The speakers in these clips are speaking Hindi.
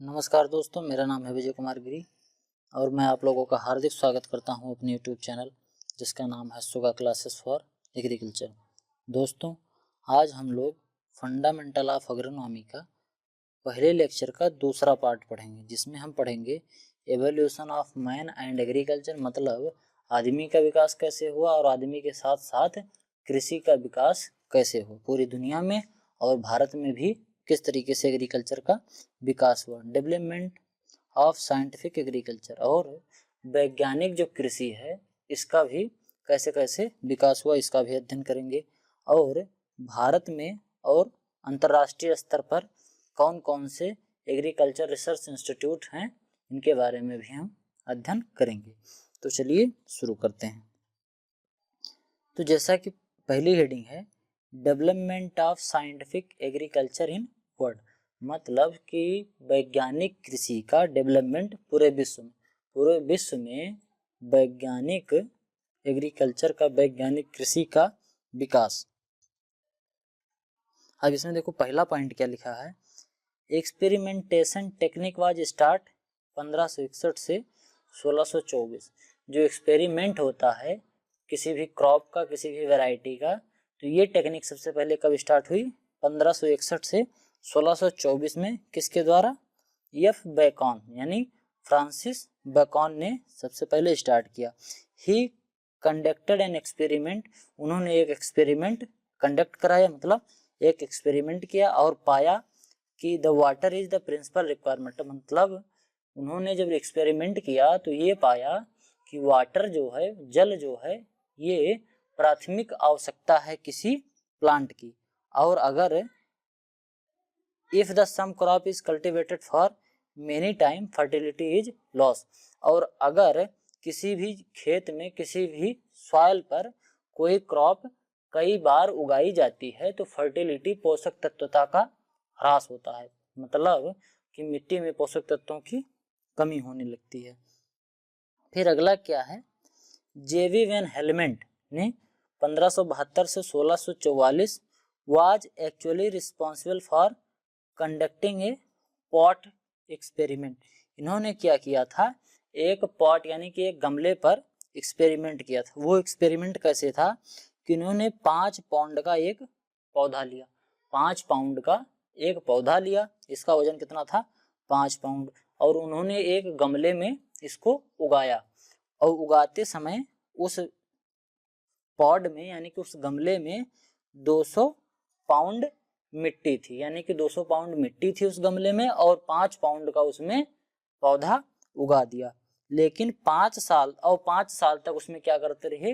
नमस्कार दोस्तों, मेरा नाम है विजय कुमार गिरी और मैं आप लोगों का हार्दिक स्वागत करता हूं अपने यूट्यूब चैनल जिसका नाम है सुगा क्लासेस फॉर एग्रीकल्चर। दोस्तों, आज हम लोग फंडामेंटल ऑफ एग्रोनॉमी का पहले लेक्चर का दूसरा पार्ट पढ़ेंगे, जिसमें हम पढ़ेंगे evolution of man and agriculture, मतलब आदमी का विकास कैसे हुआ और आदमी के साथ साथ कृषि का विकास कैसे हो पूरी दुनिया में और भारत में भी किस तरीके से एग्रीकल्चर का विकास हुआ। डेवलपमेंट ऑफ साइंटिफिक एग्रीकल्चर, और वैज्ञानिक जो कृषि है इसका भी कैसे कैसे विकास हुआ इसका भी अध्ययन करेंगे। और भारत में और अंतर्राष्ट्रीय स्तर पर कौन कौन से एग्रीकल्चर रिसर्च इंस्टीट्यूट हैं इनके बारे में भी हम अध्ययन करेंगे। तो चलिए शुरू करते हैं। तो जैसा कि पहली हेडिंग है development of scientific agriculture in world, मतलब कि वैज्ञानिक कृषि का डेवलपमेंट पूरे विश्व में वैज्ञानिक एग्रीकल्चर का, वैज्ञानिक कृषि का विकास। अब इसमें देखो पहला पॉइंट क्या लिखा है, एक्सपेरिमेंटेशन टेक्निक वाज स्टार्ट 1561 से 1624। जो एक्सपेरिमेंट होता है किसी भी क्रॉप का, किसी भी वैरायटी का, तो ये टेक्निक सबसे पहले कब स्टार्ट हुई? 1561 से 1624 में। किसके द्वारा? एफ बेकन यानी फ्रांसिस बेकन ने सबसे पहले स्टार्ट किया। ही कंडक्टेड एन एक्सपेरिमेंट, उन्होंने एक एक्सपेरिमेंट कंडक्ट कराया, मतलब एक एक्सपेरिमेंट किया और पाया कि the water is the principal requirement, मतलब उन्होंने जब एक्सपेरिमेंट किया तो ये पाया कि वाटर जो है, जल जो है, ये प्राथमिक आवश्यकता है किसी प्लांट की। और अगर if the some crop is cultivated for many time fertility is loss, और अगर किसी भी खेत में, किसी भी सॉइल पर कोई क्रॉप कई बार उगाई जाती है तो फर्टिलिटी, पोषक तत्वता का ह्रास होता है, मतलब कि मिट्टी में पोषक तत्वों की कमी होने लगती है। फिर अगला क्या है, जेवी वैन हेलमेंट ने 1572 से 1644 was actually responsible for conducting a pot experiment. इन्होंने क्या किया था, एक पॉट यानी कि एक गमले पर एक्सपेरिमेंट किया था। वो एक्सपेरिमेंट कैसे था कि इन्होंने 5 पाउंड का एक पौधा लिया, 5 पाउंड का एक पौधा लिया, इसका वजन कितना था? 5 पाउंड, और उन्होंने एक गमले में इसको उगाया। और उगाते समय उस पॉड में यानी कि उस गमले में 200 पाउंड मिट्टी थी, यानी कि 200 पाउंड मिट्टी थी उस गमले में, और 5 पाउंड का उसमें पौधा उगा दिया। लेकिन 5 साल तक उसमें क्या करते रहे,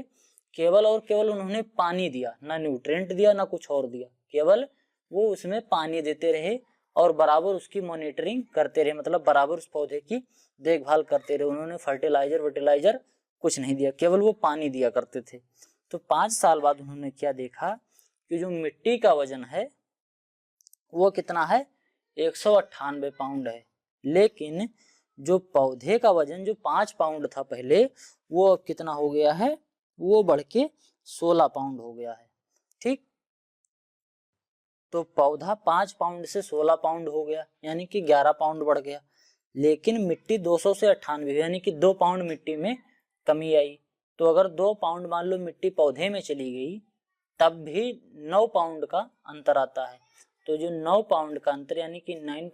केवल और केवल उन्होंने पानी दिया, ना न्यूट्रिएंट दिया ना कुछ और दिया, केवल वो उसमें पानी देते रहे और बराबर उसकी मॉनिटरिंग करते रहे, मतलब बराबर उस पौधे की देखभाल करते रहे। उन्होंने फर्टिलाइजर कुछ नहीं दिया, केवल वो पानी दिया करते थे। तो 5 साल बाद उन्होंने क्या देखा कि जो मिट्टी का वजन है वो कितना है? 198 पाउंड है, लेकिन जो पौधे का वजन जो 5 पाउंड था पहले, वो अब कितना हो गया है? वो बढ़ के 16 पाउंड हो गया है। ठीक, तो पौधा 5 पाउंड से 16 पाउंड हो गया, यानी कि 11 पाउंड बढ़ गया। लेकिन मिट्टी 200 से 98, यानी कि 2 पाउंड मिट्टी में कमी आई। तो अगर 2 पाउंड मान लो मिट्टी पौधे में चली गई, तब भी 9 पाउंड का अंतर आता है। तो जो 9 पाउंड का अंतर यानी कि 9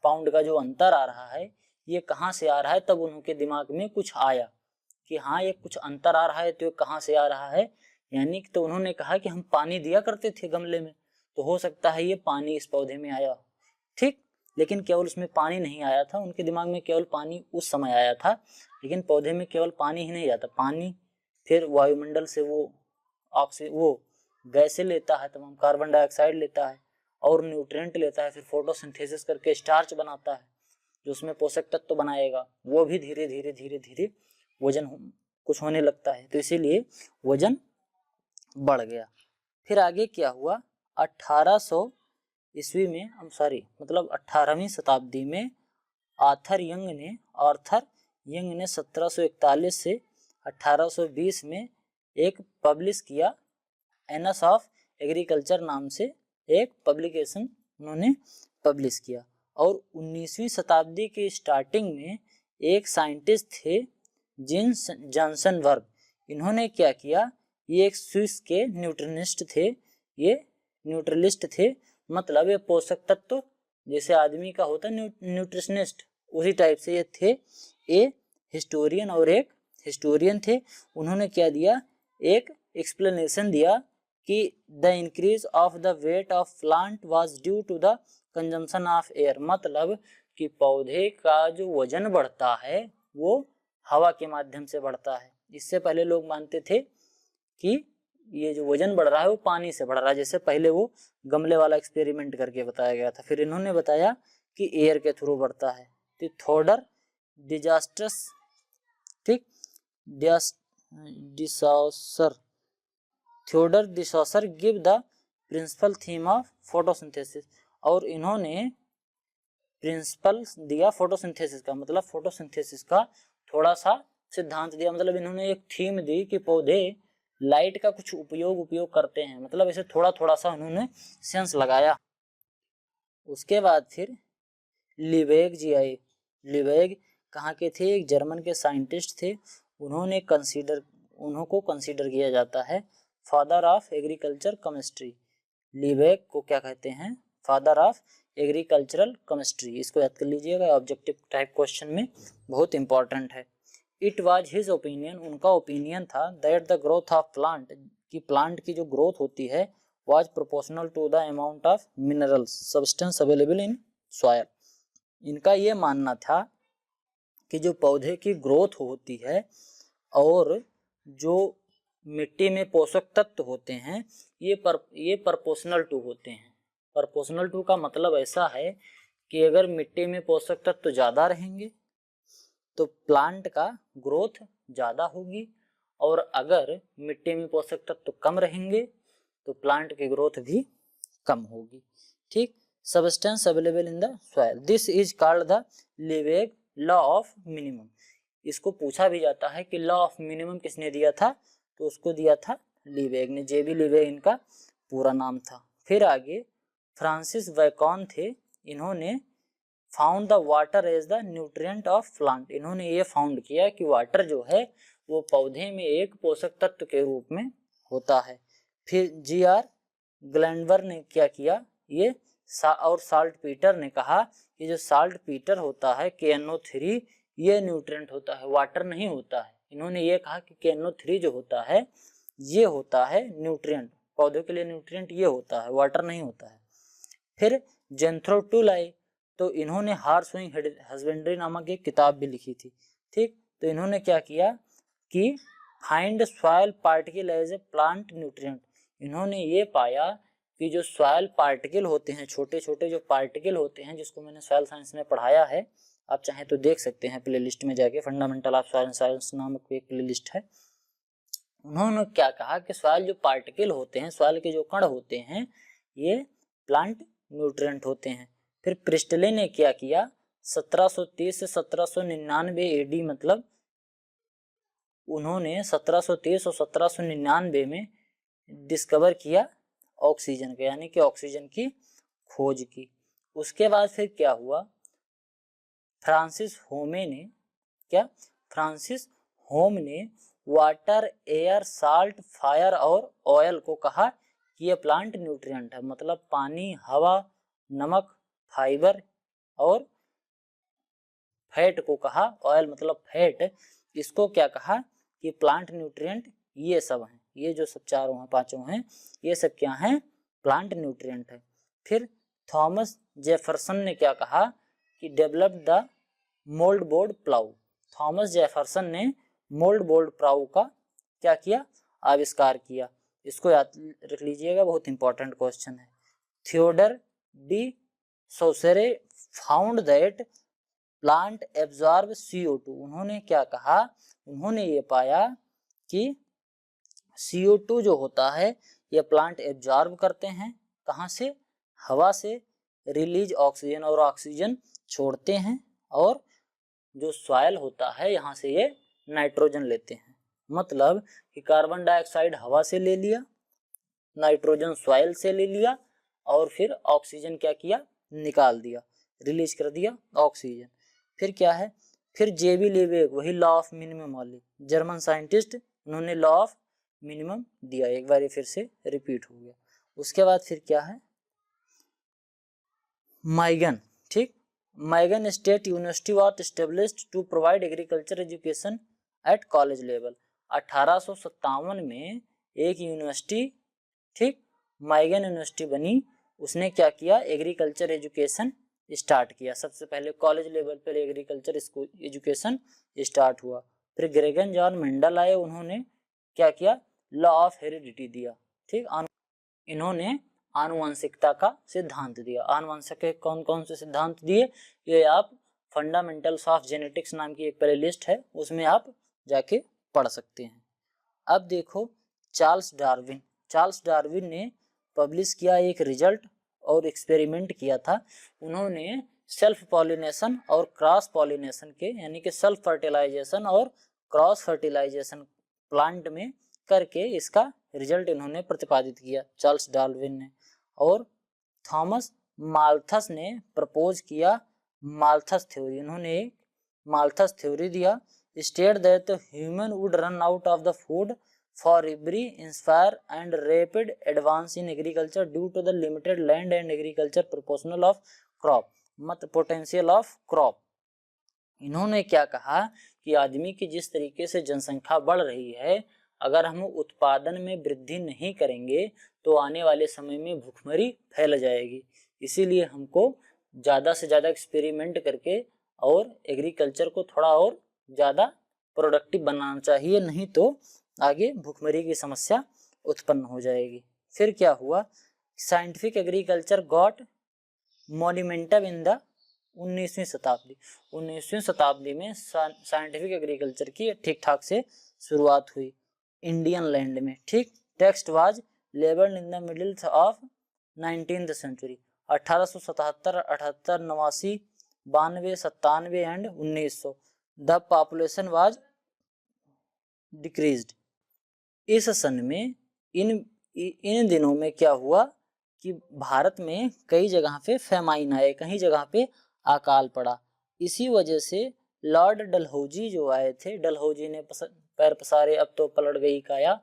पाउंड का जो अंतर आ रहा है, ये कहाँ से आ रहा है? तब उनके दिमाग में कुछ आया कि हाँ, ये कुछ अंतर आ रहा है, तो ये कहाँ से आ रहा है? यानी कि तो उन्होंने कहा कि हम पानी दिया करते थे गमले में, तो हो सकता है ये पानी इस पौधे में आया। ठीक, लेकिन केवल उसमें पानी नहीं आया था, उनके दिमाग में केवल पानी उस समय आया था, लेकिन पौधे में केवल पानी ही नहीं जाता, पानी फिर वायुमंडल से वो गैसें लेता है, तमाम कार्बन डाइऑक्साइड लेता है और न्यूट्रिएंट लेता है, फिर फोटोसिंथेसिस करके स्टार्च बनाता है जो उसमें पोषक तत्व बनाएगा, वो भी धीरे धीरे वजन कुछ होने लगता है, तो इसीलिए वजन बढ़ गया। फिर आगे क्या हुआ, 1800 ईस्वी में, मतलब 18वीं शताब्दी में आर्थर यंग ने 1741 से 1820 में एक पब्लिश किया, एनस ऑफ एग्रीकल्चर नाम से एक पब्लिकेशन उन्होंने पब्लिश किया। और 19वीं शताब्दी की स्टार्टिंग में एक साइंटिस्ट थे जीन्स जॉन्सनबर्ग। इन्होंने क्या किया, ये एक स्विस के न्यूट्रिनिस्ट थे, ये न्यूट्रलिस्ट थे, मतलब ये पोषक तत्व जैसे आदमी का होता न्यूट्रिशनिस्ट, उसी टाइप से ये थे। ये हिस्टोरियन और एक हिस्टोरियन थे। उन्होंने क्या दिया, एक एक्सप्लेनेशन दिया कि the increase of the weight of plant was due to the consumption of air, मतलब कि पौधे का जो वजन बढ़ता है वो हवा के माध्यम से बढ़ता है। इससे पहले लोग मानते थे कि ये जो वजन बढ़ रहा है वो पानी से बढ़ रहा है, जैसे पहले वो गमले वाला एक्सपेरिमेंट करके बताया गया था। फिर इन्होंने बताया कि एयर के थ्रू बढ़ता है। तो थोडर डिजास्टर्स, ठीक, de Saussure, Theodore de Saussure give the principle theme of photosynthesis, और इन्होंने प्रिंसिपल दिया फोटोसिंथेसिस का, मतलब फोटोसिंथेसिस का थोड़ा सा सिद्धांत दिया, मतलब इन्होंने एक थीम दी कि पौधे लाइट का कुछ उपयोग करते हैं, मतलब इसे थोड़ा थोड़ा सा उन्होंने सेंस लगाया। उसके बाद फिर लिवेग जी आए। लिवेग कहाँ के थे, एक जर्मन के साइंटिस्ट थे। उन्हों को कंसीडर किया जाता है फादर ऑफ एग्रीकल्चर केमिस्ट्री। लिवेग को क्या कहते हैं, फादर ऑफ एग्रीकल्चरल केमिस्ट्री। इसको याद कर लीजिएगा, ऑब्जेक्टिव टाइप क्वेश्चन में बहुत इंपॉर्टेंट है। इट वाज हिज ओपिनियन, उनका ओपिनियन था, that the growth of plant, कि प्लांट की जो ग्रोथ होती है was proportional to the amount of minerals substance available in soil. इनका ये मानना था कि जो पौधे की ग्रोथ होती है और जो मिट्टी में पोषक तत्व होते हैं ये प्रोपोर्शनल टू होते हैं। प्रोपोर्शनल टू का मतलब ऐसा है कि अगर मिट्टी में पोषक तत्व ज़्यादा रहेंगे तो प्लांट का ग्रोथ ज़्यादा होगी, और अगर मिट्टी में पोषक तत्व कम रहेंगे तो प्लांट की ग्रोथ भी कम होगी। ठीक, substance available in the soil, this is called the Liebig law of minimum. इसको पूछा भी जाता है कि लॉ ऑफ मिनिमम किसने दिया था, तो उसको दिया था लिवेग ने। जेबी लिवेग इनका पूरा नाम था। फिर आगे फ्रांसिस बैकन थे, इन्होंने found the water as the nutrient of plant. इन्होंने ये फाउंड किया कि वाटर जो है वो पौधे में एक पोषक तत्व के रूप में होता है। फिर जी.आर. ग्लैंडबर ने क्या किया, ये और साल्ट पीटर ने कहा कि जो साल्ट पीटर होता है KNO3 ये न्यूट्रिएंट होता है, वाटर नहीं होता है। इन्होंने ये कहा कि KNO3 जो होता है ये होता है न्यूट्रिएंट, पौधों के लिए न्यूट्रिएंट ये होता है, वाटर नहीं होता है। फिर जेंथ्रो टूल आए, तो इन्होंने हार्सविंग हस्बेंड्री नामक एक किताब भी लिखी थी। ठीक, तो इन्होंने क्या किया कि find soil particle as a plant nutrient. इन्होंने ये पाया कि जो सॉइल पार्टिकल होते हैं, छोटे छोटे जो पार्टिकल होते हैं, जिसको मैंने सॉइल साइंस में पढ़ाया है, आप चाहें तो देख सकते हैं प्लेलिस्ट में जाके, फंडामेंटल ऑफ सॉइल साइंस नामक एक प्लेलिस्ट है। उन्होंने क्या कहा कि सॉइल जो पार्टिकल होते हैं, सॉइल के जो कण होते हैं, ये प्लांट न्यूट्रिएंट होते हैं। फिर प्रिस्टले ने क्या किया, 1730 से 1799 AD, मतलब उन्होंने 1730 और 1799 में डिस्कवर किया ऑक्सीजन का, यानी कि ऑक्सीजन की खोज की। उसके बाद फिर क्या हुआ, फ्रांसिस होम ने वाटर, एयर, साल्ट, फायर और ऑयल को कहा कि ये प्लांट न्यूट्रिएंट है, मतलब पानी, हवा, नमक, फाइबर और फैट को कहा, ऑयल मतलब फैट, इसको क्या कहा कि प्लांट न्यूट्रिएंट ये सब हैं, ये जो सब चारों हैं, पांचों हैं, ये सब क्या हैं, प्लांट न्यूट्रिएंट है। फिर थॉमस जेफरसन ने क्या कहा कि develop the mould board plough. Thomas Jefferson ने मोल्ड बोर्ड प्लाऊ का क्या किया, आविष्कार किया। इसको याद रख लीजिएगा, बहुत इंपॉर्टेंट क्वेश्चन है। Theodore de Saussure found that plant absorb CO2। उन्होंने क्या कहा, उन्होंने ये पाया कि CO2 जो होता है ये प्लांट एब्जॉर्ब करते हैं, कहाँ से, हवा से, रिलीज ऑक्सीजन, और ऑक्सीजन छोड़ते हैं, और जो सॉइल होता है यहाँ से ये नाइट्रोजन लेते हैं। मतलब कि कार्बन डाइऑक्साइड हवा से ले लिया, नाइट्रोजन सॉइल से ले लिया, और फिर ऑक्सीजन क्या किया, निकाल दिया। रिलीज कर दिया ऑक्सीजन। फिर क्या है, फिर जेबी लेवेग, वही लॉ ऑफ मिनिमम वाली जर्मन साइंटिस्ट, उन्होंने लॉ ऑफ मिनिमम दिया, एक बार फिर से रिपीट हो गया। उसके बाद फिर क्या है, माइगन, ठीक, Michigan state university was established to provide agriculture education at college level. 1857 में एक यूनिवर्सिटी, ठीक, माइगन यूनिवर्सिटी बनी, उसने क्या किया, एग्रीकल्चर एजुकेशन स्टार्ट किया। सबसे पहले कॉलेज लेवल पर एग्रीकल्चर एजुकेशन स्टार्ट हुआ। फिर ग्रेगन जॉन मेंडल आए, उन्होंने क्या किया, लॉ ऑफ हेरिडिटी दिया, ठीक, इन्होंने आनुवंशिकता का सिद्धांत दिया। आनुवंशिक के कौन कौन से सिद्धांत दिए, ये आप फंडामेंटल्स ऑफ जेनेटिक्स नाम की एक प्लेलिस्ट है, उसमें आप जाके पढ़ सकते हैं। अब देखो चार्ल्स डार्विन, चार्ल्स डार्विन ने पब्लिश किया एक रिजल्ट और एक्सपेरिमेंट किया था। उन्होंने सेल्फ पॉलिनेशन और क्रॉस पॉलिनेशन के, यानी कि सेल्फ फर्टिलाइजेशन और क्रॉस फर्टिलाइजेशन प्लांट में करके इसका रिजल्ट इन्होंने प्रतिपादित किया, चार्ल्स डार्विन ने। और थॉमस माल्थस ने प्रपोज किया माल्थस थ्योरी, उन्होंने एक माल्थस थ्योरी दिया। State that human would run out of the food for every inspire and rapid advance in agriculture due to the limited land and agriculture proportional of crop, मत पोटेंशियल ऑफ क्रॉप। इन्होंने क्या कहा कि आदमी की जिस तरीके से जनसंख्या बढ़ रही है, अगर हम उत्पादन में वृद्धि नहीं करेंगे तो आने वाले समय में भूखमरी फैल जाएगी। इसीलिए हमको ज़्यादा से ज़्यादा एक्सपेरिमेंट करके और एग्रीकल्चर को थोड़ा और ज़्यादा प्रोडक्टिव बनाना चाहिए, नहीं तो आगे भूखमरी की समस्या उत्पन्न हो जाएगी। फिर क्या हुआ, scientific agriculture got momentum in the 19वीं शताब्दी। 19वीं शताब्दी में साइंटिफिक एग्रीकल्चर की ठीक ठाक से शुरुआत हुई इंडियन लैंड में, ठीक। Text was labelled in the middle of 19th century. 1877, 78, 89, 92, 97 and 1900 the population was decreased. इस सन में इन दिनों में क्या हुआ कि भारत में कई जगह पे फेमाइन आए, कई जगह पे अकाल पड़ा। इसी वजह से लॉर्ड डलहौजी जो आए थे, डलहौजी ने पैर पसारे अब तो पलट गई काया,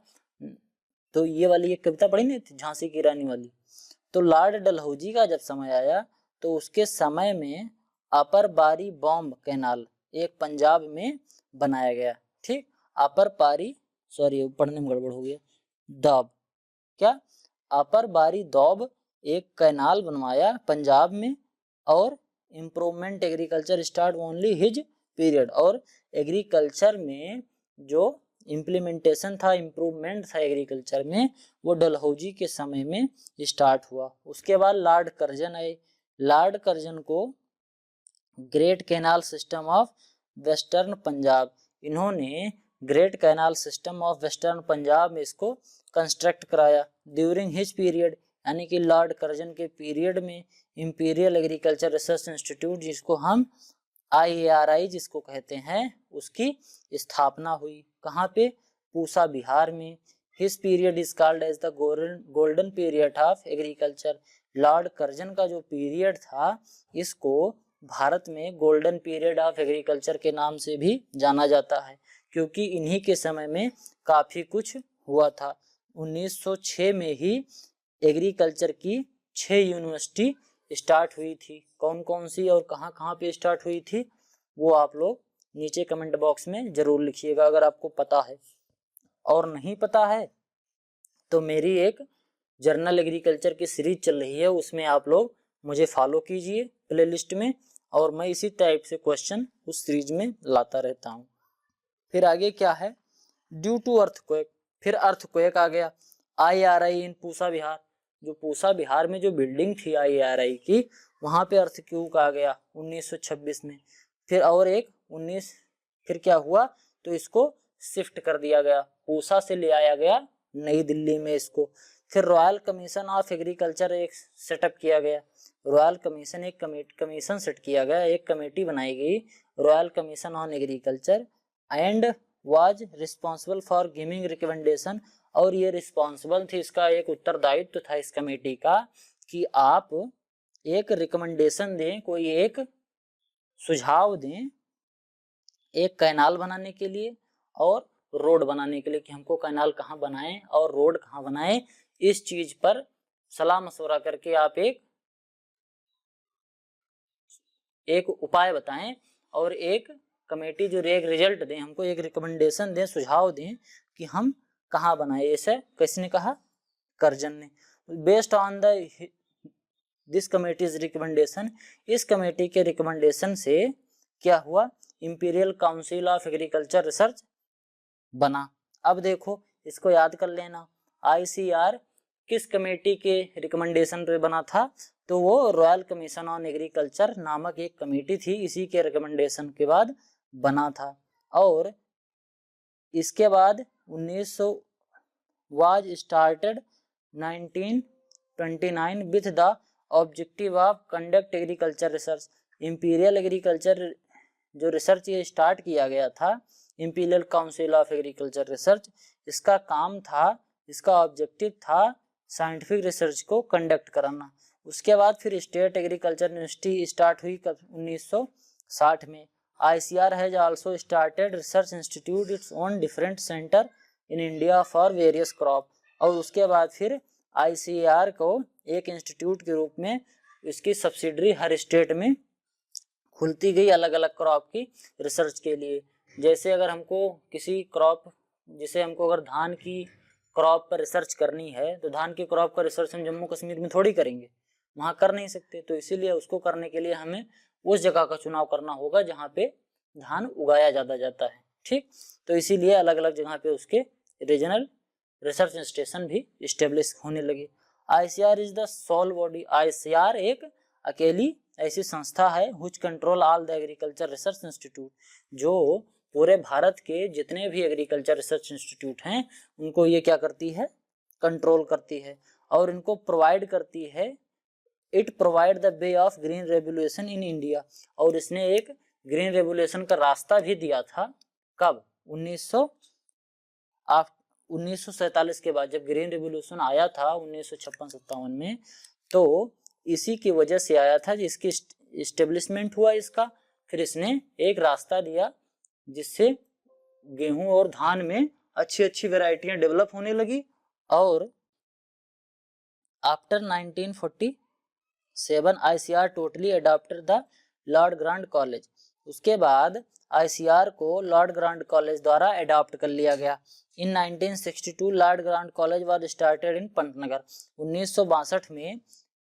तो ये वाली एक कविता पढ़ी नहीं थी, झांसी की रानी वाली। तो लॉर्ड डलहौजी का जब समय आया तो उसके समय में अपर बारी बॉम्ब कैनाल एक पंजाब में बनाया गया, ठीक। अपर बारी, सॉरी पढ़ने में गड़बड़ हो गया, दौब, क्या, अपर बारी दौब एक कैनाल बनवाया पंजाब में। और improvement agriculture start only his period, और एग्रीकल्चर में जो इम्प्लीमेंटेशन था, इम्प्रूवमेंट था एग्रीकल्चर में, वो डलहौजी के समय में स्टार्ट हुआ। उसके बाद लॉर्ड कर्जन आए। लॉर्ड कर्जन को great canal system of western Punjab, इन्होंने great canal system of western Punjab में इसको कंस्ट्रक्ट कराया ड्यूरिंग हिज पीरियड, यानी कि लॉर्ड कर्जन के पीरियड में इंपीरियल एग्रीकल्चर रिसर्च इंस्टीट्यूट, जिसको हम IARI जिसको कहते हैं, उसकी स्थापना हुई। कहाँ पे, पूसा बिहार में। His period is called as the golden period of agriculture. Lord Curzon का जो पीरियड था, इसको भारत में गोल्डन पीरियड ऑफ एग्रीकल्चर के नाम से भी जाना जाता है, क्योंकि इन्हीं के समय में काफ़ी कुछ हुआ था। 1906 में ही एग्रीकल्चर की 6 यूनिवर्सिटी स्टार्ट हुई थी। कौन कौन सी और कहाँ कहाँ पे स्टार्ट हुई थी, वो आप लोग नीचे कमेंट बॉक्स में ज़रूर लिखिएगा अगर आपको पता है। और नहीं पता है तो मेरी एक जर्नल एग्रीकल्चर की सीरीज चल रही है, उसमें आप लोग मुझे फॉलो कीजिए प्लेलिस्ट में, और मैं इसी टाइप से क्वेश्चन उस सीरीज में लाता रहता हूँ। फिर आगे क्या है, ड्यू टू अर्थक्वेक, फिर अर्थक्वेक आ गया। IARI इन पूसा बिहार, जो पूसा बिहार में जो बिल्डिंग थी IARI की, वहाँ पे अर्थक्वेक आ गया 1926 में। फिर और एक 19, फिर क्या हुआ, तो इसको शिफ्ट कर दिया गया, पूसा से ले आया गया नई दिल्ली में इसको। फिर रॉयल कमीशन ऑफ एग्रीकल्चर एक सेटअप किया गया। रॉयल कमीशन एक कमीशन सेट किया गया, एक कमेटी बनाई गई, royal commission on agriculture, and was responsible for giving recommendation, और ये रिस्पॉन्सिबल थी, इसका एक उत्तरदायित्व था इस कमेटी का कि आप एक रिकमेंडेशन दें, कोई एक सुझाव दें एक कैनाल बनाने के लिए और रोड बनाने के लिए कि हमको कैनाल कहाँ बनाएं और रोड कहाँ बनाएं। इस चीज पर सलाह मशवरा करके आप एक उपाय बताएं और एक कमेटी जो एक रिजल्ट दें, हमको एक रिकमेंडेशन दें, सुझाव दें कि हम कहाँ बनाए। ऐसे किसने कहा? कर्जन ने। Based on this committees recommendation, इस कमेटी के रिकमेंडेशन से क्या हुआ? Imperial council of agriculture research बना। अब देखो इसको याद कर लेना, आईसीआर किस कमेटी के रिकमेंडेशन पे बना था? तो वो रॉयल कमीशन ऑन एग्रीकल्चर नामक एक कमेटी थी, इसी के रिकमेंडेशन के बाद बना था। और इसके बाद 1900 was started 1929 with the objective of conduct agriculture research. Imperial agriculture जो रिसर्च ये स्टार्ट किया गया था, imperial council of agriculture research, इसका काम था, इसका ऑब्जेक्टिव था साइंटिफिक रिसर्च को कंडक्ट कराना। उसके बाद फिर स्टेट एग्रीकल्चर यूनिवर्सिटी स्टार्ट हुई 1960 में। ICR has also started research institute its own different centre in India for various crop. और उसके बाद फिर ICR को एक इंस्टीट्यूट के रूप में इसकी सब्सिडरी हर स्टेट में खुलती गई अलग अलग क्रॉप की रिसर्च के लिए। जैसे अगर हमको किसी क्रॉप, जैसे हमको अगर धान की क्रॉप पर रिसर्च करनी है तो धान की क्रॉप का रिसर्च हम जम्मू कश्मीर में थोड़ी करेंगे, वहाँ कर नहीं सकते। तो इसीलिए उसको करने के लिए हमें उस जगह का चुनाव करना होगा जहाँ पे धान उगाया ज़्यादा जाता है। ठीक, तो इसीलिए अलग अलग जगह पे उसके रीजनल रिसर्च स्टेशन भी इस्टेब्लिश होने लगे। ICR is the sole body. ICR एक अकेली ऐसी संस्था है which control all the agriculture research institute, जो पूरे भारत के जितने भी एग्रीकल्चर रिसर्च इंस्टीट्यूट हैं उनको ये क्या करती है? कंट्रोल करती है और इनको प्रोवाइड करती है। It provide the way of green revolution in India. और इसने एक ग्रीन रेवोल्यूशन का रास्ता भी दिया था। कब? 1947 के बाद जब ग्रीन रेवोल्यूशन आया था 1956-57 में, तो इसी की वजह से आया था जिसकी इस्टेब्लिशमेंट हुआ इसका। फिर इसने एक रास्ता दिया जिससे गेहूं और धान में अच्छी अच्छी वैरायटियां डेवलप होने लगी। और after 1947 ICR totally adopted the Lord grant college. उसके बाद ICR को लॉर्ड ग्रांट कॉलेज द्वारा अडॉप्ट कर लिया गया। इन 1962 Lord grant college was started in Pantnagar. 1962 में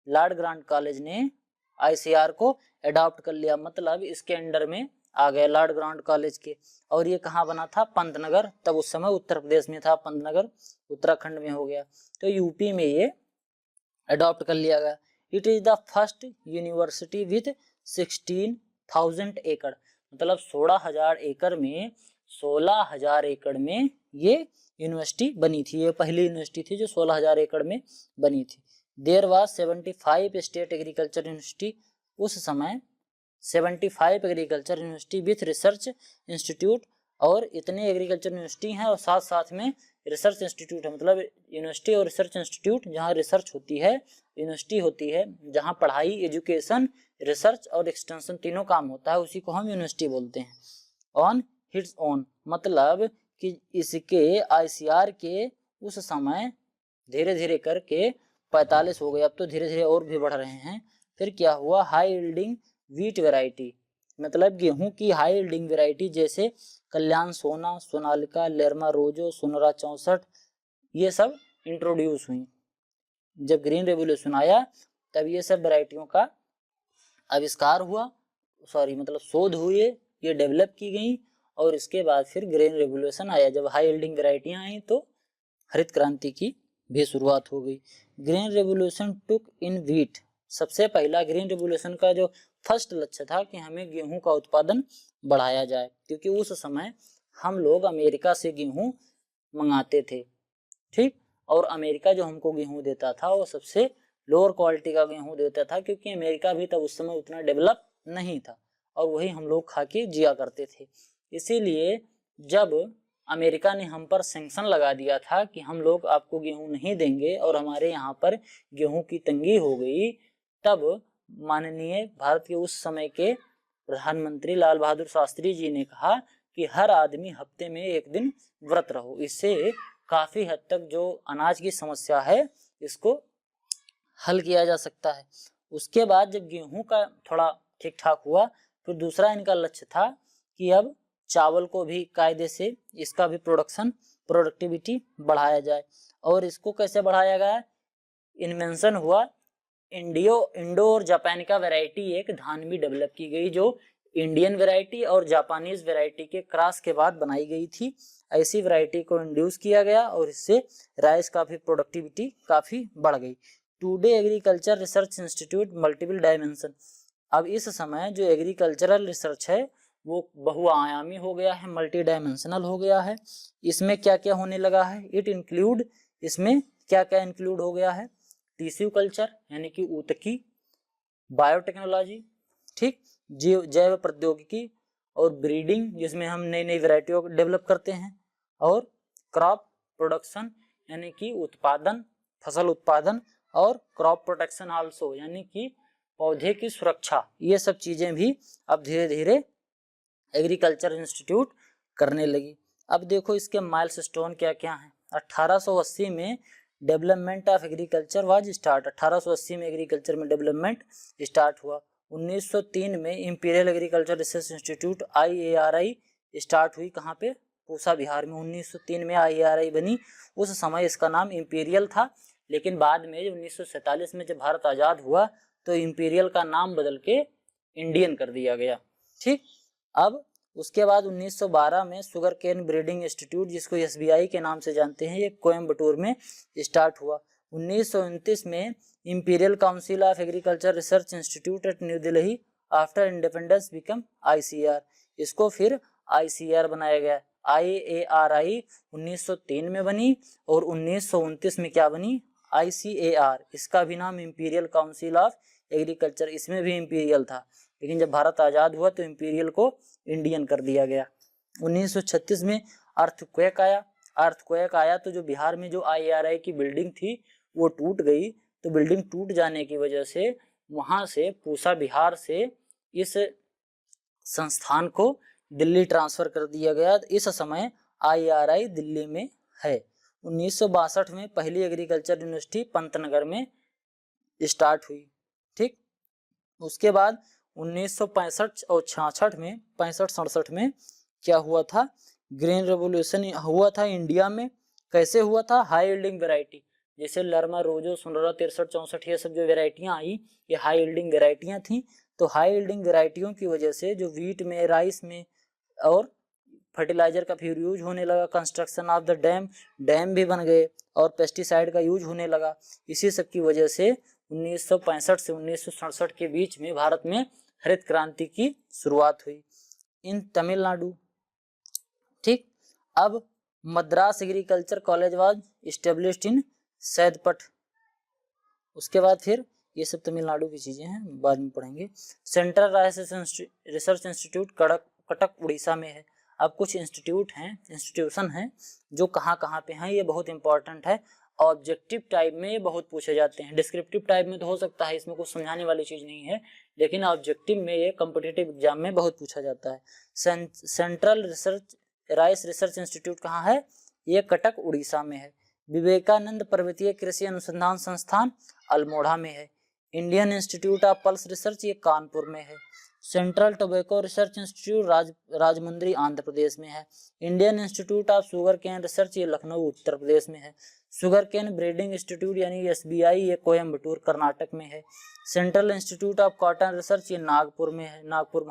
लॉर्ड ग्रांट कॉलेज ने ICR को अडॉप्ट कर लिया, मतलब इसके अंडर में आ गए लॉर्ड ग्रांट कॉलेज के। और ये कहाँ बना था? पंतनगर। तब उस समय उत्तर प्रदेश में था, पंतनगर उत्तराखंड में हो गया, तो यूपी में ये अडॉप्ट कर लिया गया। It is the first university with 16,000 एकड़, मतलब 16,000 एकड़ में 16,000 एकड़ में ये यूनिवर्सिटी बनी थी। ये पहली यूनिवर्सिटी थी जो 16,000 एकड़ में बनी थी। There was 75 state agriculture university. उस समय 75 agriculture university with research institute, और इतने एग्रीकल्चर यूनिवर्सिटी हैं और साथ साथ में रिसर्च इंस्टीट्यूट है। मतलब यूनिवर्सिटी और रिसर्च इंस्टीट्यूट, जहाँ रिसर्च होती है, यूनिवर्सिटी होती है जहाँ पढ़ाई, एजुकेशन, रिसर्च और एक्सटेंशन तीनों काम होता है, उसी को हम यूनिवर्सिटी बोलते हैं। ऑन हिट्स ओन, मतलब कि इसके ICR के उस समय धीरे धीरे करके 45 हो गए, अब तो धीरे धीरे और भी बढ़ रहे हैं। फिर क्या हुआ? हाई यील्डिंग व्हीट वैरायटी, मतलब गेहूं की हाई यील्डिंग वैरायटी जैसे कल्याण सोना, सोनालिका, लेरमा रोजो, सोनरा 64, ये सब इंट्रोड्यूस हुई। जब ग्रीन रेवोल्यूशन आया तब ये सब वैरायटियों का आविष्कार हुआ, मतलब शोध हुए, ये डेवलप की गई। और इसके बाद फिर ग्रीन रेवोल्यूशन आया। जब हाई यील्डिंग वैरायटियां आई तो हरित क्रांति की भी शुरुआत हो गई। Green revolution took in wheat, सबसे पहला ग्रीन रेवोल्यूशन का जो फर्स्ट लक्ष्य था कि हमें गेहूं का उत्पादन बढ़ाया जाए, क्योंकि उस समय हम लोग अमेरिका से गेहूं मंगाते थे। ठीक, और अमेरिका जो हमको गेहूं देता था वो सबसे लोअर क्वालिटी का गेहूं देता था, क्योंकि अमेरिका भी तब उस समय उतना डेवलप नहीं था और वही हम लोग खा के जिया करते थे। इसीलिए जब अमेरिका ने हम पर सैंक्शन लगा दिया था कि हम लोग आपको गेहूं नहीं देंगे और हमारे यहाँ पर गेहूं की तंगी हो गई, तब माननीय भारत के उस समय के प्रधानमंत्री लाल बहादुर शास्त्री जी ने कहा कि हर आदमी हफ्ते में एक दिन व्रत रहो। इससे काफी हद तक जो अनाज की समस्या है इसको हल किया जा सकता है। उसके बाद जब गेहूं का थोड़ा ठीक ठाक हुआ, फिर दूसरा इनका लक्ष्य था कि अब चावल को भी कायदे से इसका भी प्रोडक्टिविटी बढ़ाया जाए। और इसको कैसे बढ़ाया गया? इन्वेंशन हुआ इंडो और जापानी का वैरायटी, एक धान भी डेवलप की गई जो इंडियन वैरायटी और जापानीज वैरायटी के क्रॉस के बाद बनाई गई थी। ऐसी वैरायटी को इंड्यूस किया गया और इससे राइस का भी प्रोडक्टिविटी काफी बढ़ गई। Today agriculture research institute multiple dimension. अब इस समय जो एग्रीकल्चरल रिसर्च है वो बहुआयामी हो गया है, मल्टी डायमेंशनल हो गया है। इसमें क्या क्या होने लगा है? इसमें क्या क्या इंक्लूड हो गया है? टिश्यू कल्चर यानी कि ऊतकी, बायोटेक्नोलॉजी, ठीक, जैव प्रौद्योगिकी और ब्रीडिंग जिसमें हम नई नई वैरायटियों को डेवलप करते हैं, और क्रॉप प्रोडक्शन यानी कि उत्पादन, फसल उत्पादन, और क्रॉप प्रोटेक्शन आल्सो यानी कि पौधे की सुरक्षा। ये सब चीजें भी अब धीरे धीरे एग्रीकल्चर इंस्टीट्यूट करने लगी। अब देखो इसके माइलस्टोन क्या क्या हैं। 1880 में development of agriculture was start. 1880 में एग्रीकल्चर में डेवलपमेंट स्टार्ट हुआ। 1903 में imperial agriculture research institute IARI start हुई। कहाँ पे? पूसा बिहार में। 1903 में IARI बनी। उस समय इसका नाम इंपीरियल था, लेकिन बाद में 1947 में जब भारत आजाद हुआ तो इंपीरियल का नाम बदल के इंडियन कर दिया गया। ठीक, अब उसके बाद 1912 में शुगर केन ब्रीडिंग इंस्टीट्यूट, जिसको SBI के नाम से जानते हैं, ये कोयम्बटूर में स्टार्ट हुआ। 1929 में imperial council of agriculture research institute eight new Delhi after independence become ICR। इसको फिर ICR बनाया गया। IARI 1903 में बनी और 1929 में क्या बनी? ICAR। इसका भी नाम इंपीरियल काउंसिल ऑफ एग्रीकल्चर, इसमें भी इंपीरियल था, लेकिन जब भारत आजाद हुआ तो इंपीरियल को इंडियन कर दिया गया। 1936 में अर्थक्वेक आया तो जो बिहार में जो IARI की बिल्डिंग थी वो टूट गई। तो बिल्डिंग टूट जाने की वजह से वहां से पूसा बिहार से इस संस्थान को दिल्ली ट्रांसफर कर दिया गया। इस समय IARI दिल्ली में है। 1962 में पहली एग्रीकल्चर यूनिवर्सिटी पंतनगर में स्टार्ट हुई। ठीक, उसके बाद 1965 और 66 में 65-67 में क्या हुआ था? ग्रीन रेवोल्यूशन हुआ था इंडिया में। कैसे हुआ था? हाई यील्डिंग वैरायटी, जैसे लर्मा, रोजो, सुनहरा, 63-64, ये सब जो वैरायटियां आई ये हाई यील्डिंग वैरायटियां थी। तो हाई यील्डिंग वैरायटियों की वजह से जो वीट में, राइस में और फर्टिलाइजर का फिर यूज होने लगा। कंस्ट्रक्शन ऑफ द डैम भी बन गए और पेस्टिसाइड का यूज होने लगा। इसी सब की वजह से 1965 से 1967 के बीच में भारत में हरित क्रांति की शुरुआत हुई इन तमिलनाडु। ठीक, अब Madras agriculture college was established in Saidapet. उसके बाद फिर ये सब तमिलनाडु की चीजें हैं, बाद में पढ़ेंगे। Central research institute Cuttack Orissa में है। अब कुछ इंस्टीट्यूशन हैं जो कहाँ कहाँ पे हैं, ये बहुत इंपॉर्टेंट है। ऑब्जेक्टिव टाइप में ये बहुत पूछे जाते हैं। डिस्क्रिप्टिव टाइप में तो हो सकता है, इसमें कुछ समझाने वाली चीज नहीं है, लेकिन ऑब्जेक्टिव में ये कॉम्पिटिटिव एग्जाम में बहुत पूछा जाता है। सेंट्रल राइस रिसर्च इंस्टीट्यूट कहाँ है? ये कटक उड़ीसा में है। विवेकानंद पर्वतीय कृषि अनुसंधान संस्थान अल्मोड़ा में है। Indian institute of pulse research ये कानपुर में है। Central tobacco research institute Rajahmundry Andhra Pradesh में है। Indian institute of sugar cane research ये लखनऊ उत्तर प्रदेश में है। शुगर केन ब्रीडिंग इंस्टीट्यूट यानी SBI ये कोयम्बटूर कर्नाटक में है। Central institute of cotton research ये नागपुर में है, नागपुर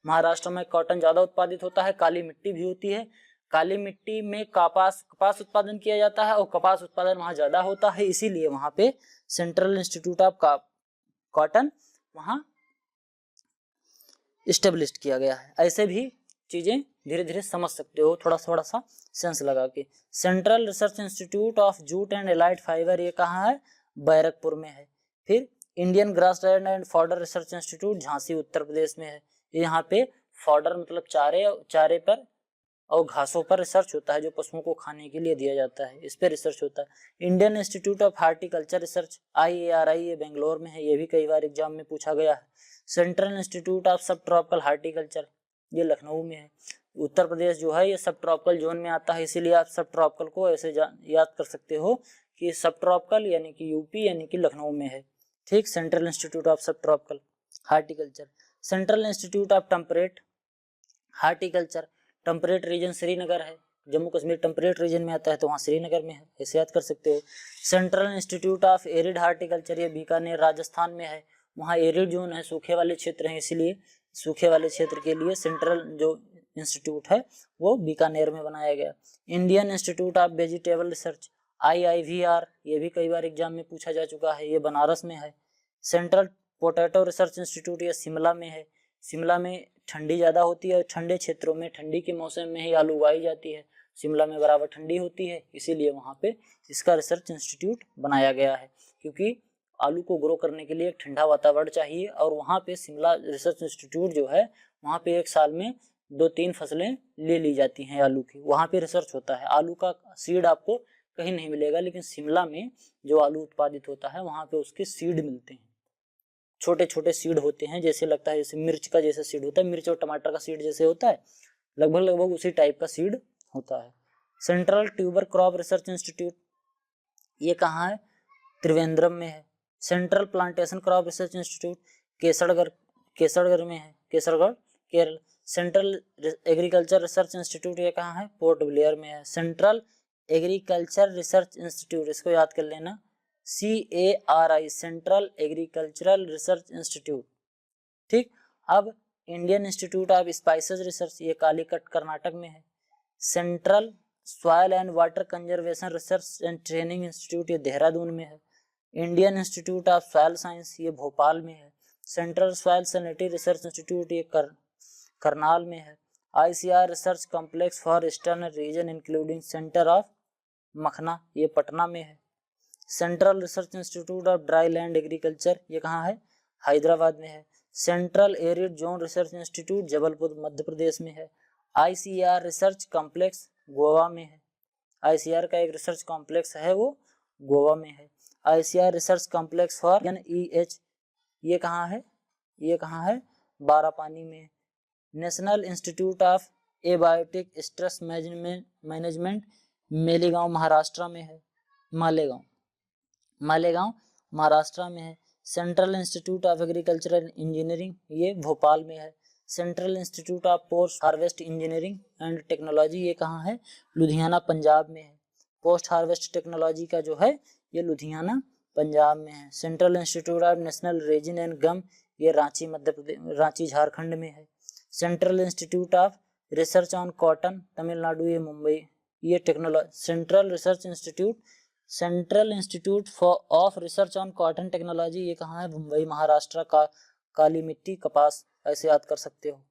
महाराष्ट्र में कॉटन ज्यादा उत्पादित होता है, काली मिट्टी भी होती है। काली मिट्टी में कपास उत्पादन किया जाता है और कपास उत्पादन वहाँ ज्यादा होता है, इसीलिए वहाँ पे सेंट्रल इंस्टीट्यूट ऑफ कॉटन वहाँ इस्टेब्लिश किया गया है। ऐसे भी चीजें धीरे धीरे समझ सकते हो, थोड़ा सा सेंस लगा के। Central research institute of jute and allied fibre ये कहाँ है? बैरकपुर में है। फिर Indian grassland and fodder research institute Jhansi Uttar Pradesh में है। यहाँ पे फॉडर मतलब चारे पर और घासों पर रिसर्च होता है जो पशुओं को खाने के लिए दिया जाता है, इस पर रिसर्च होता है। Indian institute of horticulture research IARI ये बेंगलोर में है, ये भी कई बार एग्जाम में पूछा गया है। सेंट्रल इंस्टीट्यूट ऑफ सब ट्रॉपिकल हार्टिकल्चर ये लखनऊ में है। उत्तर प्रदेश जो है ये सब ट्रॉपिकल जोन में आता है, इसीलिए आप सब ट्रॉपिकल को ऐसे याद कर सकते हो कि सब ट्रॉपिकल यानी कि यूपी यानी कि लखनऊ में है। ठीक, सेंट्रल इंस्टीट्यूट ऑफ सब tropical horticulture. Central institute of temperate horticulture, temperate region Srinagar है, जम्मू कश्मीर टेम्परेट रीजन में आता है तो वहाँ श्रीनगर में है, ऐसे याद कर सकते हो। Central institute of arid horticulture ये बीकानेर राजस्थान में है, वहाँ एरिड जोन है, सूखे वाले क्षेत्र हैं, इसीलिए सूखे वाले क्षेत्र के लिए सेंट्रल जो इंस्टीट्यूट है वो बीकानेर में बनाया गया। Indian institute of vegetable research IIVR ये भी कई बार एग्जाम में पूछा जा चुका है, ये बनारस में है। सेंट्रल पोटैटो रिसर्च इंस्टीट्यूट ये शिमला में है, शिमला में ठंडी ज़्यादा होती है और ठंडे क्षेत्रों में ठंडी के मौसम में ही आलू उगाई जाती है, शिमला में बराबर ठंडी होती है, इसीलिए वहाँ पे इसका रिसर्च इंस्टीट्यूट बनाया गया है, क्योंकि आलू को ग्रो करने के लिए एक ठंडा वातावरण चाहिए और वहाँ पे शिमला रिसर्च इंस्टीट्यूट जो है वहाँ पे एक साल में 2-3 फसलें ले ली जाती हैं आलू की, वहाँ पे रिसर्च होता है। आलू का सीड आपको कहीं नहीं मिलेगा, लेकिन शिमला में जो आलू उत्पादित होता है वहाँ पे उसके सीड मिलते हैं, छोटे छोटे सीड होते हैं, जैसे लगता है जैसे मिर्च का जैसे सीड होता है, मिर्च और टमाटर का सीड जैसे होता है, लगभग उसी टाइप का सीड होता है। Central tuber crop research institute ये कहाँ है? त्रिवेंद्रम में है। Central plantation crop research institute Kesargarh में है, Kesargarh Kerala. Central agriculture research institute ये कहाँ है? पोर्ट ब्लेयर में है। सेंट्रल एग्रीकल्चर रिसर्च इंस्टीट्यूट, इसको याद कर लेना, CARI central agricultural research institute. ठीक, अब Indian institute of spices research ये कालीकट कर्नाटक में है। Central soil and water conservation research and training institute ये देहरादून में है। Indian institute of soil science ये भोपाल में है। Central soil sanitary research institute ये करनाल में है। ICR research complex for eastern region including centre of मखना ये पटना में है। Central research institute of dry land agriculture ये कहाँ है? हैदराबाद में है। Central arid zone research institute Jabalpur Madhya Pradesh में है। ICR रिसर्च कॉम्प्लेक्स गोवा में है, ICR का एक रिसर्च कॉम्प्लेक्स है वो गोवा में है। ICR research complex for NEH ये कहाँ है? ये कहाँ है? बारापानी में। National institute of abiotic stress management Malegaon Maharashtra में है, मालेगांव महाराष्ट्र में है। Central institute of agricultural engineering ये भोपाल में है। Central institute of post harvest engineering and technology ये कहाँ है? लुधियाना पंजाब में है। पोस्ट हार्वेस्ट टेक्नोलॉजी का जो है ये लुधियाना पंजाब में है। Central institute of national resin and gum ये रांची मध्य प्रदेश, रांची झारखंड में है। Central institute of research on cotton Tamil Nadu ये मुंबई ये technology. Central institute of research on cotton technology ये कहाँ है? मुंबई महाराष्ट्र का। काली मिट्टी कपास ऐसे याद कर सकते हो।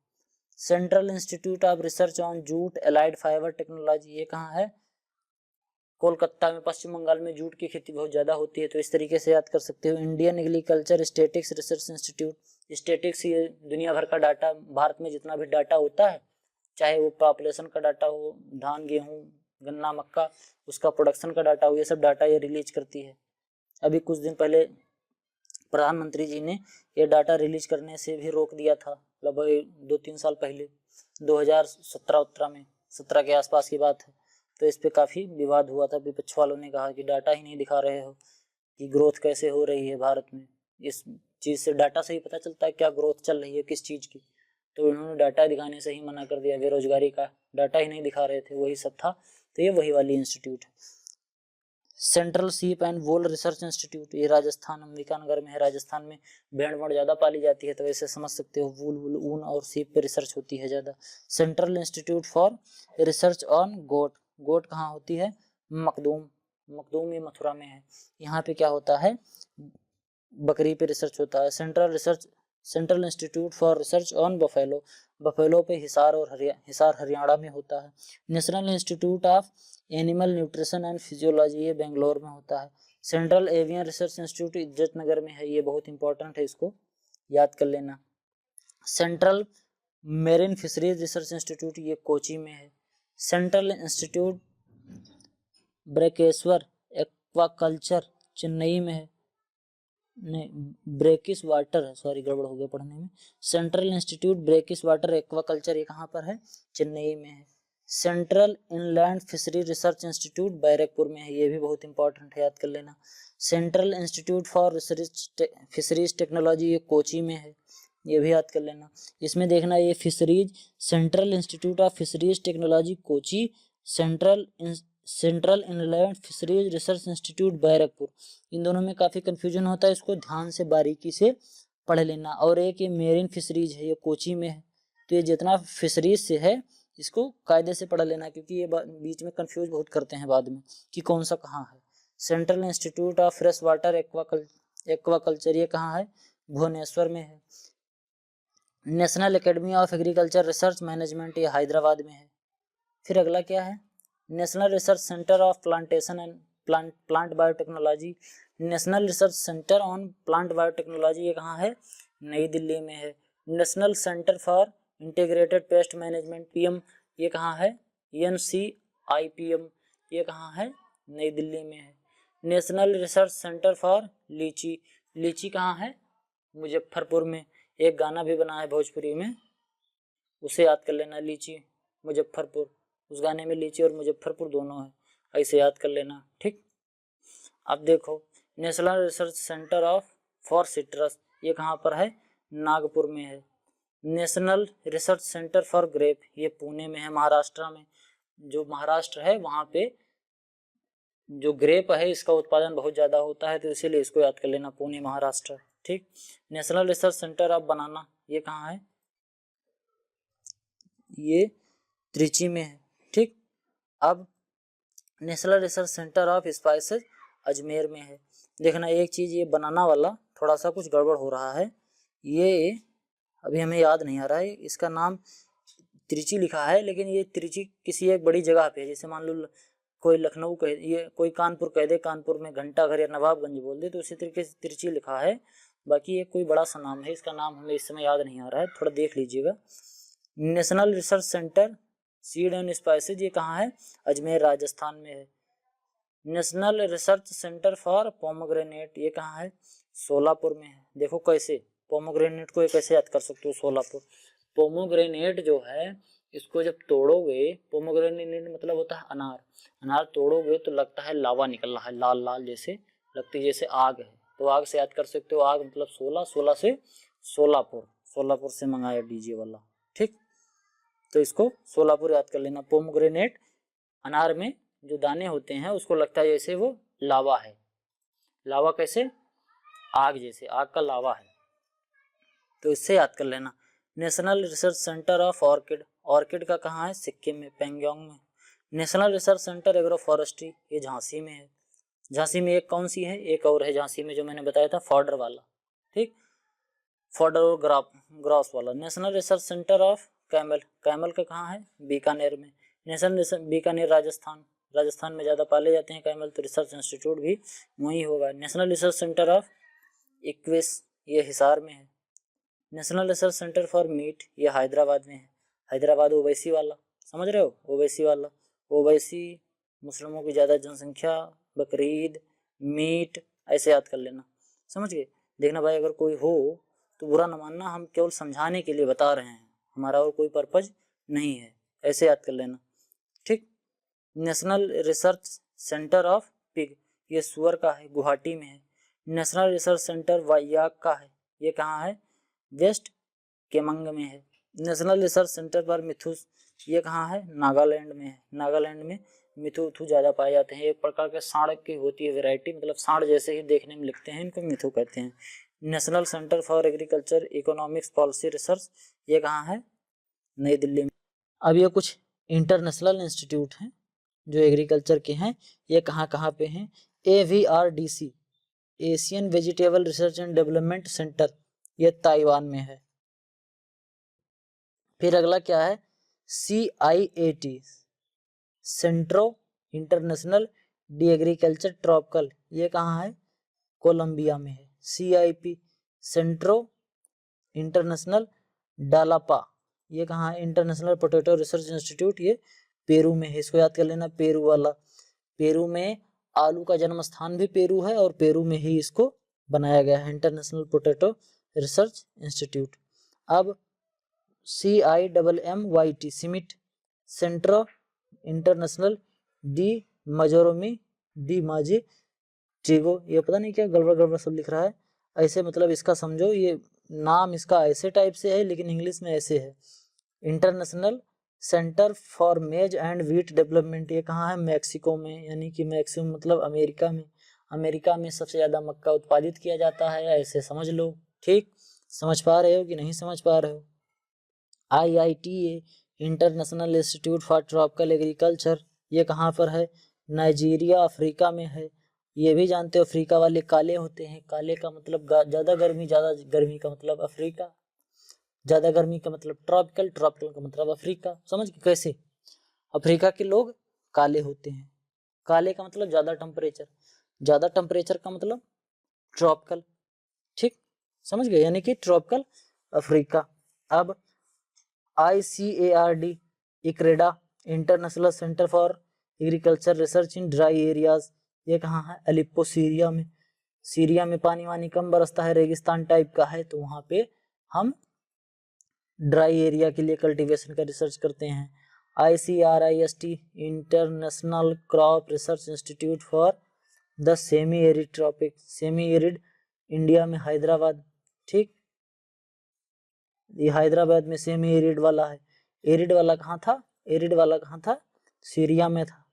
Central institute of research on jute allied fibre technology ये कहाँ है? कोलकाता में, पश्चिम बंगाल में जूट की खेती बहुत ज़्यादा होती है, तो इस तरीके से याद कर सकते हो। Indian agriculture statistics research institute, statistics ये दुनिया भर का डाटा, भारत में जितना भी डाटा होता है, चाहे वो पॉपुलेशन का डाटा हो, धान गेहूँ गन्ना मक्का उसका प्रोडक्शन का डाटा हो, ये सब डाटा ये रिलीज करती है। अभी कुछ दिन पहले प्रधानमंत्री जी ने ये डाटा रिलीज करने से भी रोक दिया था, लगभग 2-3 साल पहले, 2017 में, 17 के आसपास की बात है। तो इस पे काफ़ी विवाद हुआ था, विपक्ष वालों ने कहा कि डाटा ही नहीं दिखा रहे हो कि ग्रोथ कैसे हो रही है भारत में, इस चीज़ से डाटा से ही पता चलता है क्या ग्रोथ चल रही है किस चीज़ की। तो उन्होंने डाटा दिखाने से ही मना कर दिया, बेरोजगारी का डाटा ही नहीं दिखा रहे थे, वही सब था। तो ये वही वाली इंस्टीट्यूट है। सेंट्रल सीप एंड वोल रिसर्च इंस्टीट्यूट ये राजस्थान अंबिकानगर में है। राजस्थान में भेड़ वड़ ज़्यादा पाली जाती है, तो वैसे समझ सकते हो वूल ऊन और सीप पे रिसर्च होती है ज़्यादा। Central institute for research on goat कहाँ होती है? मखदूम ये मथुरा में है। यहाँ पे क्या होता है? बकरी पे रिसर्च होता है। Central institute for research on buffalo पे हिसार हरियाणा में होता है। National institute of animal nutrition and physiology ये बेंगलोर में होता है। Central avian research institute Izzatnagar में है, ये बहुत इंपॉर्टेंट है, इसको याद कर लेना। Central marine fisheries research institute ये कोची में है। सेंट्रल इंस्टीट्यूट ब्रेकेश्वर एक्वाकल्चर चेन्नई में है, नहीं ब्रेकिस वाटर है, सॉरी गड़बड़ हो गया पढ़ने में। Central institute brackish water aquaculture ये कहाँ पर है, चेन्नई में है। Central inland fishery research institute Barrackpore में है, ये भी बहुत इंपॉर्टेंट है, याद कर लेना। Central institute for research fisheries technology ये कोची में है, ये भी याद कर लेना। इसमें देखना ये fisheries, central institute of fisheries technology Kochi, central inland fisheries research institute Barrackpore, इन दोनों में काफ़ी कन्फ्यूजन होता है, इसको ध्यान से बारीकी से पढ़ लेना। और एक ये मेरीन फिशरीज है, ये कोची में है, तो ये जितना फिशरीज से है इसको कायदे से पढ़ लेना, क्योंकि ये बीच में कंफ्यूज बहुत करते हैं बाद में कि कौन सा कहाँ है। Central institute of fresh water aquaculture ये कहाँ है, भुवनेश्वर में है। National academy of agriculture research management ये हैदराबाद में है। फिर अगला क्या है, national research centre of plantation and plant biotechnology, national research centre on plant biotechnology ये कहाँ है, नई दिल्ली में है। National centre for integrated pest management PM ये कहाँ है, NCIPM ये कहाँ है, नई दिल्ली में है। नेशनल रिसर्च सेंटर फॉर लीची, लीची कहाँ है, मुजफ्फरपुर में। एक गाना भी बना है भोजपुरी में, उसे याद कर लेना, लीची मुजफ्फरपुर, उस गाने में लीची और मुजफ्फरपुर दोनों है, ऐसे याद कर लेना, ठीक। अब देखो national research centre of for citrus ये कहाँ पर है, नागपुर में है। National research centre for grape ये पुणे में है, महाराष्ट्र में। जो महाराष्ट्र है वहाँ पे जो ग्रेप है इसका उत्पादन बहुत ज़्यादा होता है, तो इसीलिए इसको याद कर लेना, पुणे महाराष्ट्र, ठीक। नेशनल रिसर्च सेंटर ऑफ बनाना ये कहाँ है, ये त्रिची में है, ठीक। अब national research centre of spices Ajmer में है। देखना एक चीज़, ये बनाना वाला थोड़ा सा कुछ गड़बड़ हो रहा है, ये अभी हमें याद नहीं आ रहा है, इसका नाम त्रिची लिखा है, लेकिन ये त्रिची किसी एक बड़ी जगह पे है, जैसे मान लो कोई लखनऊ कह, ये कोई कानपुर कह दे, कानपुर में घंटाघर या नवाबगंज बोल दे, तो उसी तरीके से त्रिची लिखा है। बाकी ये कोई बड़ा सा नाम है, इसका नाम हमें इस समय याद नहीं आ रहा है, थोड़ा देख लीजिएगा। National research centre seed and spices ये कहाँ है, अजमेर राजस्थान में है। National research centre for pomegranate ये कहाँ है, सोलापुर में है। देखो कैसे पोमोग्रेनेट को कैसे याद कर सकते हो, सोलापुर। पोमोग्रेनेट जो है इसको जब तोड़ोगे, पोमोग्रेनेट मतलब होता है अनार, अनार तोड़ोगे तो लगता है लावा निकल रहा है, लाल लाल जैसे लगती है, जैसे आग है, तो आग से याद कर सकते हो, आग मतलब 16, 16 से सोलापुर, सोलापुर से मंगाया डीजे वाला, ठीक। तो इसको सोलापुर याद कर लेना। पोमोग्रेनेट अनार में जो दाने होते हैं उसको लगता है जैसे वो लावा है, लावा कैसे, आग जैसे, आग का लावा है, तो इससे याद कर लेना। National research centre of orchid, orchid का कहाँ है, सिक्किम में, पैंगोंग में। National research centre agro forestry ये झांसी में है। झांसी में एक कौन सी है, एक और है झांसी में जो मैंने बताया था, फॉडर वाला, ठीक, फॉडर और ग्रॉस वाला। National research centre of camel, camel का कहाँ है, बीकानेर में। नेशनल बीकानेर राजस्थान, राजस्थान में ज़्यादा पाले जाते हैं कैमल, तो रिसर्च इंस्टीट्यूट भी वहीं होगा। नेशनल रिसर्च सेंटर ऑफ इक्विस ये हिसार में है। National research centre for meet ये हैदराबाद में है, हैदराबाद ओवैसी वाला, समझ रहे हो, ओवैसी वाला। ओवैसी मुस्लिमों की ज़्यादा जनसंख्या, बकरीद, मीट, ऐसे याद कर लेना, समझ गए। देखना भाई अगर कोई हो तो बुरा न मानना, हम केवल समझाने के लिए बता रहे हैं, हमारा और कोई पर्पज नहीं है, ऐसे याद कर लेना, ठीक। National research centre of pig ये सुअर का है, गुवाहाटी में है। नेशनल रिसर्च सेंटर वायाक का है, ये कहाँ है, वेस्ट केमंग में है। नेशनल रिसर्च सेंटर फॉर मिथुस ये कहाँ है, नागालैंड में है। नागालैंड में मिथु ज़्यादा पाए जाते हैं, एक प्रकार के सांड की होती है वैरायटी, मतलब सांड जैसे ही देखने में लिखते हैं, इनको मिथु कहते हैं। National centre for agriculture economics policy research ये कहाँ है, नई दिल्ली में। अब ये कुछ इंटरनेशनल इंस्टीट्यूट हैं जो एग्रीकल्चर के हैं, ये कहाँ कहाँ पे हैं। AVRDC Asian vegetable research and development centre ये ताइवान में है। फिर अगला क्या है, CIAT सेंट्रो इंटरनेशनल डी एग्रीकल्चर ट्रॉपिकल ये कहाँ है, कोलंबिया में है। CIP सेंट्रो इंटरनेशनल डालापा ये कहाँ है, इंटरनेशनल पोटैटो रिसर्च इंस्टीट्यूट ये पेरू में है, इसको याद कर लेना, पेरू वाला। पेरू में आलू का जन्म स्थान भी पेरू है और पेरू में ही इसको बनाया गया है, इंटरनेशनल पोटैटो रिसर्च इंस्टीट्यूट। अब CIMMYT सिमिट सेंटर इंटरनेशनल डी मजोरोमी डी माजी ट्रिगो, ये पता नहीं क्या गड़बड़ गड़बड़ सब लिख रहा है, ऐसे मतलब इसका समझो, ये नाम इसका ऐसे टाइप से है लेकिन इंग्लिश में ऐसे है, इंटरनेशनल सेंटर फॉर मेज एंड व्हीट डेवलपमेंट। ये कहाँ है? मैक्सिको में, यानी कि मैक्सिमम मतलब अमेरिका में। अमेरिका में सबसे ज़्यादा मक्का उत्पादित किया जाता है, ऐसे समझ लो। ठीक, समझ पा रहे हो कि नहीं समझ पा रहे हो? IITA international institute for tropical agriculture, ये कहाँ पर है? नाइजीरिया, अफ्रीका में है। ये भी जानते हो अफ्रीका वाले काले होते हैं, काले का मतलब ज़्यादा गर्मी, ज़्यादा गर्मी का मतलब अफ्रीका, ज़्यादा गर्मी का मतलब ट्रॉपिकल, ट्रॉपिकल का मतलब अफ्रीका। समझ गए कैसे? अफ्रीका के लोग काले होते हैं, काले का मतलब ज़्यादा टेम्परेचर, ज़्यादा टेम्परेचर का मतलब ट्रॉपिकल। ठीक, समझ गए, यानी कि ट्रॉपिकल अफ्रीका। अब ICARD ICARDA international centre for agriculture research in dry areas, ये कहाँ है? अलिप्पो, सीरिया में। सीरिया में पानी वानी कम बरसता है, रेगिस्तान टाइप का है, तो वहाँ पे हम ड्राई एरिया के लिए कल्टीवेशन का रिसर्च करते हैं। ICRIST international crop research institute for the semi arid tropic, semi arid India में हैदराबाद। ठीक, ये हैदराबाद में सेमी एरिड वाला है। एरिड वाला कहाँ था? एरिड वाला कहाँ था? सीरिया में था।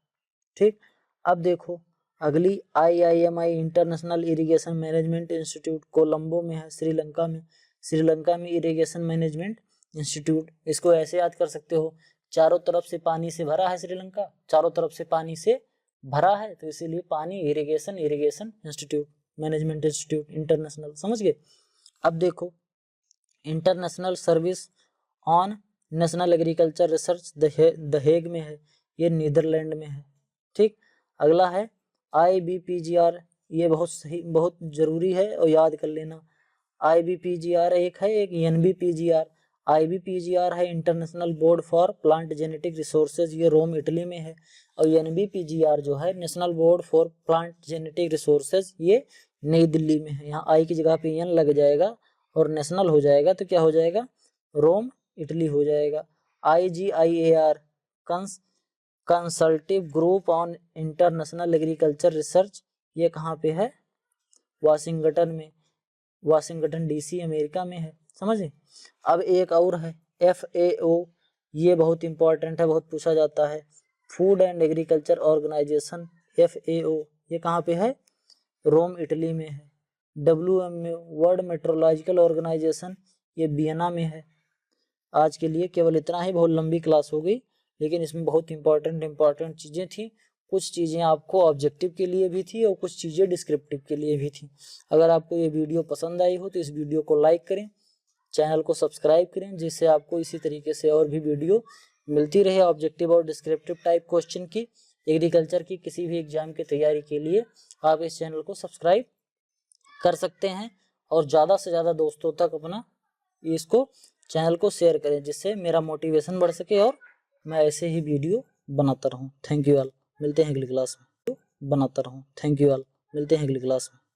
ठीक, अब देखो अगली IIMI international irrigation management institute, Colombo में है, श्रीलंका में। श्रीलंका में इरिगेशन मैनेजमेंट इंस्टीट्यूट, इसको ऐसे याद कर सकते हो, चारों तरफ से पानी से भरा है श्रीलंका, चारों तरफ से पानी से भरा है, तो इसीलिए पानी irrigation institute, management institute international. समझ गए? अब देखो international service on national agriculture research the Hague में है, ये नीदरलैंड में है। ठीक, अगला है IBPGR, ये बहुत सही, बहुत जरूरी है और याद कर लेना। IBPGR एक है, एक NBPGR। IBPGR है international board for plant genetic resources, ये रोम इटली में है। और NBPGR जो है national board for plant genetic resources, ये नई दिल्ली में है। यहाँ आई की जगह पे एन लग जाएगा और नेशनल हो जाएगा तो क्या हो जाएगा? रोम इटली हो जाएगा। IGIAR consultative group on international agriculture research, ये कहाँ पे है? वाशिंगटन में, वाशिंगटन DC अमेरिका में है। समझे? अब एक और है FAO, ये बहुत इंपॉर्टेंट है, बहुत पूछा जाता है, food and agriculture organisation, FAO, ये कहाँ पे है? रोम इटली में है। WMO वर्ल्ड मेट्रोलॉजिकल ऑर्गेनाइजेशन, ये वियना में है। आज के लिए केवल इतना ही, बहुत लंबी क्लास हो गई लेकिन इसमें बहुत इंपॉर्टेंट चीज़ें थी। कुछ चीज़ें आपको ऑब्जेक्टिव के लिए भी थी और कुछ चीज़ें डिस्क्रिप्टिव के लिए भी थी। अगर आपको ये वीडियो पसंद आई हो तो इस वीडियो को लाइक करें, चैनल को सब्सक्राइब करें, जिससे आपको इसी तरीके से और भी वीडियो मिलती रहे ऑब्जेक्टिव और डिस्क्रिप्टिव टाइप क्वेश्चन की, एग्रीकल्चर की किसी भी एग्जाम की तैयारी के लिए आप इस चैनल को सब्सक्राइब कर सकते हैं और ज़्यादा से ज़्यादा दोस्तों तक अपना इसको चैनल को शेयर करें, जिससे मेरा मोटिवेशन बढ़ सके और मैं ऐसे ही वीडियो बनाता रहूं। थैंक यू ऑल, मिलते हैं अगली क्लास में। बनाता रहूं। थैंक यू ऑल, मिलते हैं अगली क्लास में।